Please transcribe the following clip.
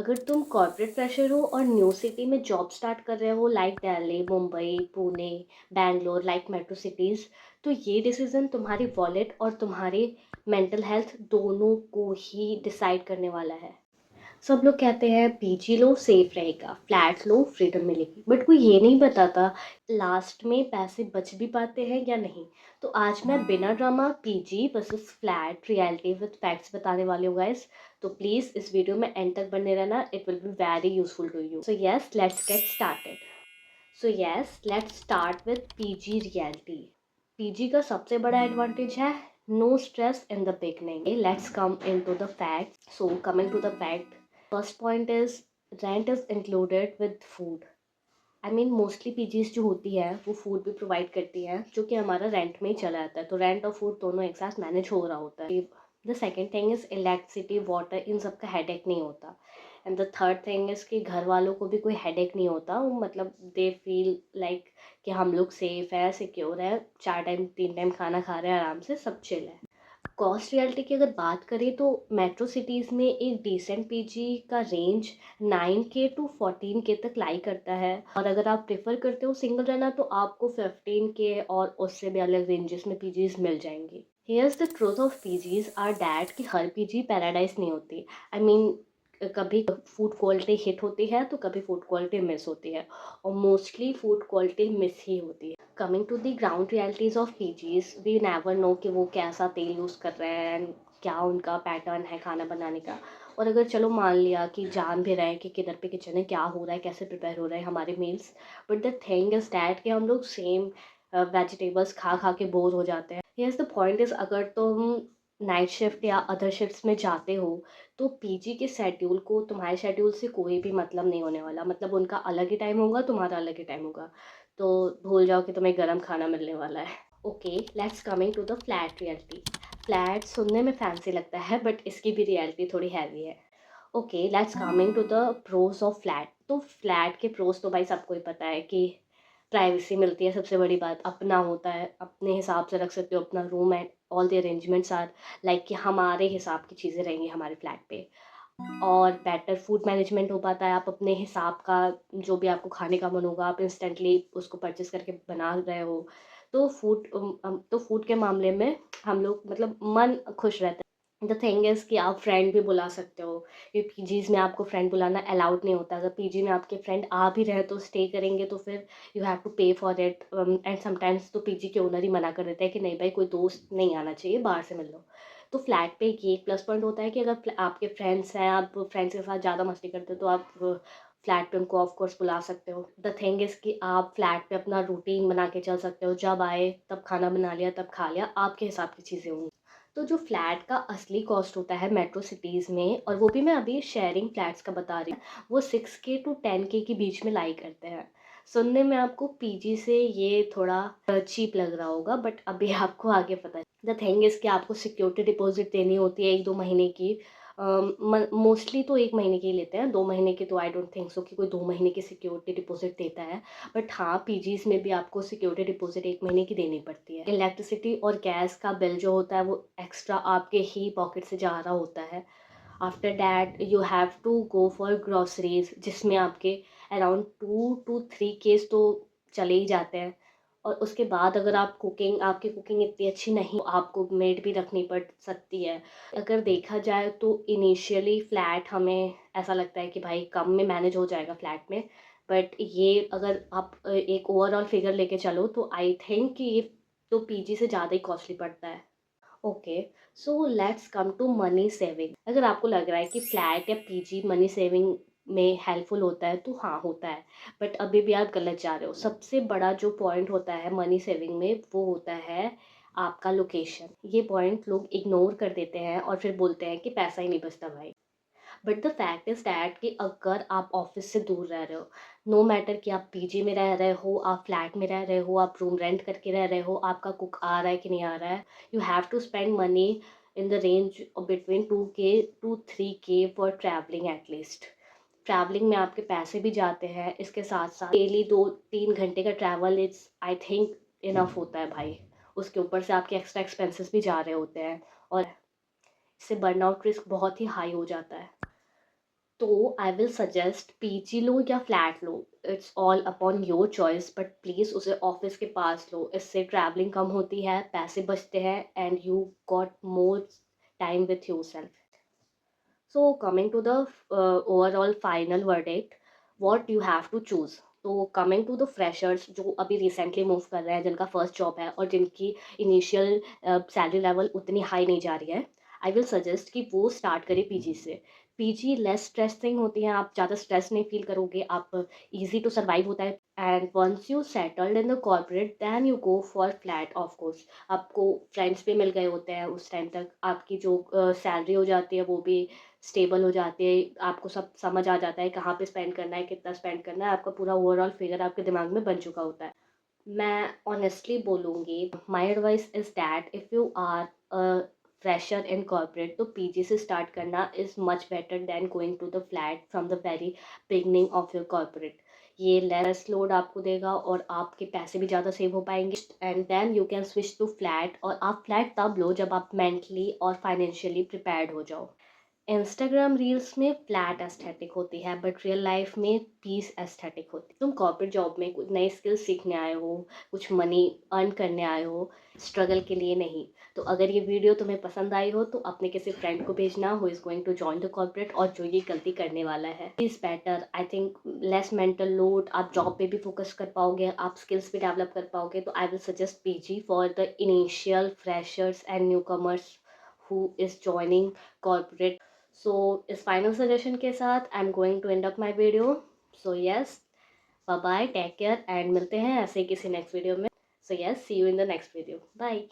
अगर तुम corporate pressure हो और न्यू सिटी में जॉब स्टार्ट कर रहे हो like Delhi, Mumbai, Pune, Bangalore like metro cities, तो ये डिसीजन तुम्हारी वॉलेट और तुम्हारी मेंटल हेल्थ दोनों को ही डिसाइड करने वाला है। सब लोग कहते हैं पीजी लो सेफ रहेगा, फ्लैट लो फ्रीडम मिलेगी, बट कोई ये नहीं बताता लास्ट में पैसे बच भी पाते हैं या नहीं। तो आज मैं बिना drama PG versus flat reality with facts बताने वाली हूँ गाइस। तो प्लीज़ इस वीडियो में एंड तक बने रहना, it will be very useful to you. So yes let's start with PG reality. PG का सबसे बड़ा एडवांटेज है no stress in the beginning. Let's come into the facts. So coming to the fact, first point is rent is included with food. I mean mostly PGs जो होती है वो food भी provide करती हैं, जो कि हमारा रेंट में ही चला जाता है, तो रेंट और फूड दोनों एक साथ मैनेज हो रहा होता है। The second thing is electricity, water, इन सब का हेडेक नहीं होता। And the third thing is कि घर वालों को भी कोई हेडेक नहीं होता, वो मतलब दे फील लाइक कि हम लोग सेफ है, सिक्योर है, 4 टाइम 3 टाइम खाना खा रहे हैं, आराम से सब चिल है। कॉस्ट रियलिटी की अगर बात करें तो मेट्रो सिटीज़ में एक डिसेंट पीजी का रेंज 9K टू 14K तक लाई करता है, और अगर आप प्रेफर करते हो सिंगल रहना तो आपको 15K और उससे भी अलग रेंजेस में पीजीज मिल जाएंगी। Here's the truth of PGs are that कि हर पीजी पैराडाइज नहीं होती। आई मीन कभी फूड क्वालिटी हिट होती है तो कभी फूड क्वालिटी मिस होती है, और मोस्टली फूड क्वालिटी मिस ही होती है। Coming to the ground realities of PGs, we never know कि वो कैसा तेल यूज़ कर रहे हैं and क्या उनका पैटर्न है खाना बनाने का। और अगर चलो मान लिया कि जान भी रहे हैं कि किधर पे किचन है, क्या हो रहा है, कैसे प्रिपेयर हो रहे हैं हमारे meals, but the thing is that कि हम लोग सेम वेजिटेबल्स खा खा के बोर हो जाते हैं। यस द पॉइंट इज़, अगर तुम नाइट शिफ्ट या अदर शिफ्ट्स में जाते हो तो पीजी के शेड्यूल को तुम्हारे शेड्यूल से कोई भी मतलब नहीं होने वाला। मतलब उनका अलग ही टाइम होगा, तुम्हारा अलग ही टाइम होगा, तो भूल जाओ कि तुम्हें गर्म खाना मिलने वाला है। Okay, let's coming to the flat reality. Flat सुनने में फैंसी लगता है बट इसकी भी रियलिटी थोड़ी हैवी है। Okay, let's coming to the pros of flat. तो फ्लैट के प्रोज तो भाई सबको ही पता है कि प्राइवेसी मिलती है, सबसे बड़ी बात अपना होता है, अपने हिसाब से रख सकते हो अपना room, and all the arrangements are like कि हमारे हिसाब की चीज़ें रहेंगी हमारे फ्लैट पे। और बेटर फूड मैनेजमेंट हो पाता है, आप अपने हिसाब का जो भी आपको खाने का मन होगा आप इंस्टेंटली उसको परचेस करके बना रहे हो। तो फूड के मामले में हम लोग मतलब मन खुश रहता है। द थिंग इज़ कि आप फ्रेंड भी बुला सकते हो, ये पीजीज़ में आपको फ्रेंड बुलाना अलाउड नहीं होता। अगर पीजी में आपके फ्रेंड आ भी रहे तो स्टे करेंगे तो फिर यू हैव टू पे फॉर इट, एंड समटाइम्स तो पीजी के ओनर ही मना कर देते हैं कि नहीं भाई कोई दोस्त नहीं आना चाहिए, बाहर से मिल लो। तो फ्लैट पे ये एक प्लस पॉइंट होता है कि अगर आपके फ्रेंड्स हैं, आप फ्रेंड्स के साथ ज़्यादा मस्ती करते हो तो आप फ्लैट पे उनको ऑफ कोर्स बुला सकते हो। द थिंग इज़ कि आप फ्लैट पे अपना रूटीन बना के चल सकते हो, जब आए तब खाना बना लिया तब खा लिया, आपके हिसाब की चीज़ें होंगी। तो जो फ्लैट का असली कॉस्ट होता है मेट्रो सिटीज़ में, और वो भी मैं अभी शेयरिंग फ्लैट्स का बता रही हूँ, वो 6K टू 10K के बीच में लाई करते हैं। सुनने में आपको पीजी से ये थोड़ा चीप लग रहा होगा, बट अभी आपको आगे पता है। द थिंग इज़ कि आपको सिक्योरिटी डिपॉजिट देनी होती है 1-2 महीने की। मोस्टली तो 1 महीने की ही लेते हैं, 2 महीने की तो आई डोंट थिंक सो कि कोई 2 महीने की सिक्योरिटी डिपॉजिट देता है। बट हाँ, पीजीज़ में भी आपको सिक्योरिटी डिपॉजिट 1 महीने की देनी पड़ती है। इलेक्ट्रिसिटी और गैस का बिल जो होता है वो एक्स्ट्रा आपके ही पॉकेट से जा रहा होता है। After that you have to go for groceries, जिसमें आपके अराउंड 2 to 3 केस तो चले ही जाते हैं। और उसके बाद अगर आपकी कुकिंग इतनी अच्छी नहीं, आपको मेड भी रखनी पड़ सकती है। अगर देखा जाए तो इनिशियली फ्लैट हमें ऐसा लगता है कि भाई कम में मैनेज हो जाएगा फ्लैट में, बट ये अगर आप एक ओवरऑल फिगर लेके चलो तो आई थिंक कि ये तो पीजी से ज़्यादा ही कॉस्टली पड़ता है। Okay, so let's come to money saving. अगर आपको लग रहा है कि फ्लैट या पीजी मनी सेविंग में हेल्पफुल होता है तो हाँ होता है, बट अभी भी आप गलत जा रहे हो। सबसे बड़ा जो पॉइंट होता है मनी सेविंग में वो होता है आपका लोकेशन। ये पॉइंट लोग इग्नोर कर देते हैं और फिर बोलते हैं कि पैसा ही नहीं बचता भाई। But the fact is that कि अगर आप ऑफिस से दूर रह रहे हो, नो मैटर कि आप पीजी में रह रहे हो, आप फ्लैट में रह रहे हो, आप रूम रेंट करके रह रहे हो, आपका कुक आ रहा है कि नहीं आ रहा है, you have to spend money in the range between 2K to 3K for travelling at least. Travelling में आपके पैसे भी जाते हैं, इसके साथ साथ डेली 2-3 घंटे का travel it's I think enough होता है भाई। उसके ऊपर से आपके एक्स्ट्रा एक्सपेंसेस भी जा रहे होते हैं, और इससे बर्नआउट रिस्क बहुत ही हाई हो जाता है। तो आई विल सजेस्ट पीजी लो या flat low, it's all upon your choice, but please उसे ऑफिस के पास लो, इससे ट्रैवलिंग कम होती है, पैसे बचते हैं and you got more time with your self. So coming to the overall final verdict, what you have to choose. तो coming to the freshers जो अभी रिसेंटली मूव कर रहे हैं, जिनका फर्स्ट जॉब है और जिनकी इनिशियल सैलरी लेवल उतनी हाई नहीं जा रही है, आई विल सजेस्ट कि वो स्टार्ट करें पीजी से. पीजी लेस स्ट्रेसिंग होती है, आप ज़्यादा स्ट्रेस नहीं फील करोगे, आप इजी टू सर्वाइव होता है. And once you settled in the corporate then you go for flat. Of course आपको फ्रेंड्स भी मिल गए होते हैं उस टाइम तक, आपकी जो सैलरी हो जाती है वो भी स्टेबल हो जाती है, आपको सब समझ आ जाता है कहाँ पे स्पेंड करना है, कितना स्पेंड करना है, आपका पूरा ओवरऑल फिगर आपके दिमाग में बन चुका होता है. मैं ऑनेस्टली बोलूँगी, my advice is that if you are a fresher in corporate तो पीजी से स्टार्ट करना is much better than going to the flat from the very beginning of your corporate. ये लेस लोड आपको देगा और आपके पैसे भी ज़्यादा सेव हो पाएंगे. And then you can switch to flat, और आप फ्लैट तब लो जब आप मेंटली और फाइनेंशियली प्रिपेयर्ड हो जाओ. इंस्टाग्राम रील्स में फ्लैट एस्थेटिक होती है बट रियल लाइफ में पीस एस्थेटिक होती है. तुम कॉर्पोरेट जॉब में कुछ नई स्किल्स सीखने आए हो, कुछ मनी अर्न करने आए हो, स्ट्रगल के लिए नहीं. तो अगर ये वीडियो तुम्हें पसंद आई हो तो अपने किसी फ्रेंड को भेजना who is going to join the corporate और जो ये गलती करने वाला है. Is better, I think less mental load, आप जॉब पे भी फोकस कर पाओगे, आप स्किल्स भी डेवलप कर पाओगे. तो I will suggest PG for the initial freshers and newcomers who is joining corporate. So इस फाइनल सजेशन के साथ I am going to end up my video. So yes, bye bye, take care and मिलते हैं ऐसे ही किसी next video में. So yes, see you in the next video. Bye.